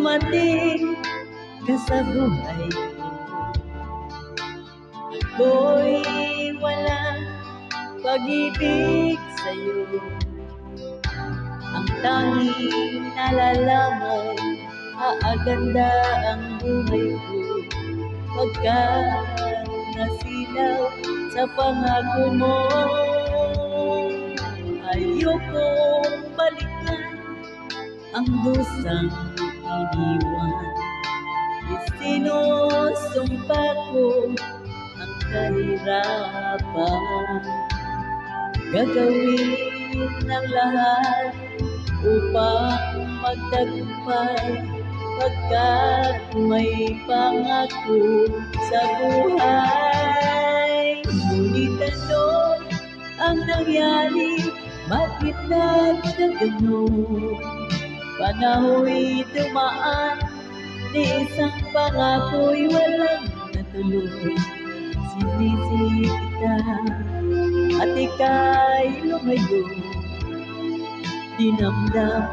dumating ka sa buhay ko, ako'y walang pag-ibig sa'yo. Ang tanging nalalaman, aaganda ang buhay ko pagkat nasilaw sa pangako mo. Ayokong balikan ang dusang iniwan, isinusumpa ko ang kahirapan. Gagawin ng lahat upang magtagumpay pagkat may pangako sa buhay. Ngunit ano ang nangyari? Bakit nagkaganon? Panaho'y dumaan, ni isang pangako'y walang natuloy. Sinisi kita at ika'y lumayo, dinamdam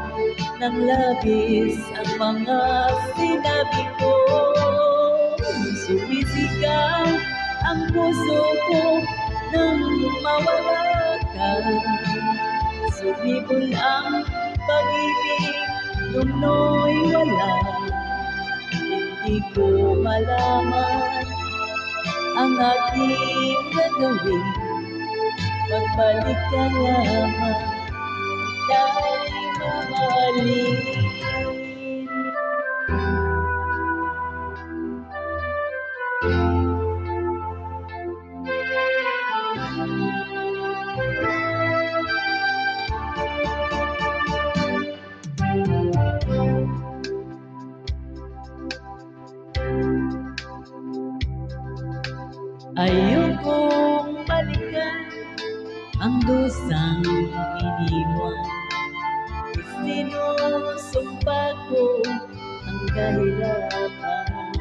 ng labis ang mga sinabi ko. Sumisigaw ang puso ko nang mawala ka. Sumibol ang pag-ibig nung no'y wala. Hindi ko malaman ang aking gagawin. Magbalik ka lamang, dahil mamahalin. Ayokong balikan ang dusang iniwan, isinusumpa ko ang kahirapan.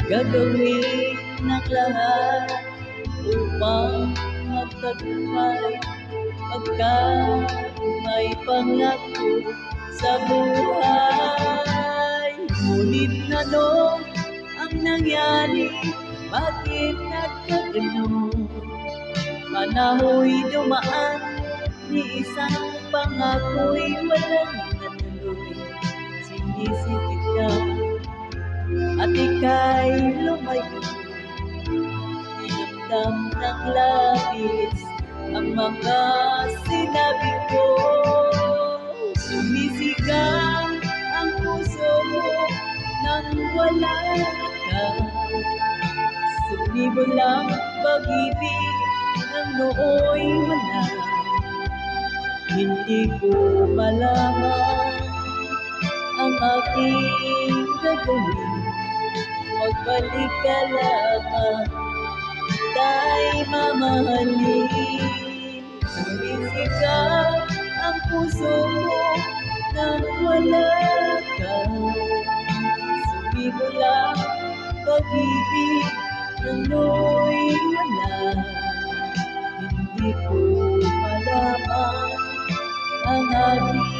Gagawin ng lahat upang magtagumpay pagkat may pangako sa buhay. Ngunit ano ang nangyari? Bakit nagkaganon? Panaho'y dumaan, ni isang pangako'y walang natuloy. Sinisi kita at ika'y lumayo, dinamdam ng labis ang mga sinabi ko. Sumisigaw ang puso mo nang wala ka. Sumibol ang pag-ibig nang nooy wala. Hindi ko malaman ang aking gagawin. Magbalik ka lamang, tayo mamahalin. Sumisigaw ang puso mo nang wala ka. Sumibol ang pag-ibig nang nooy wala. Hindi ko malaman ang aking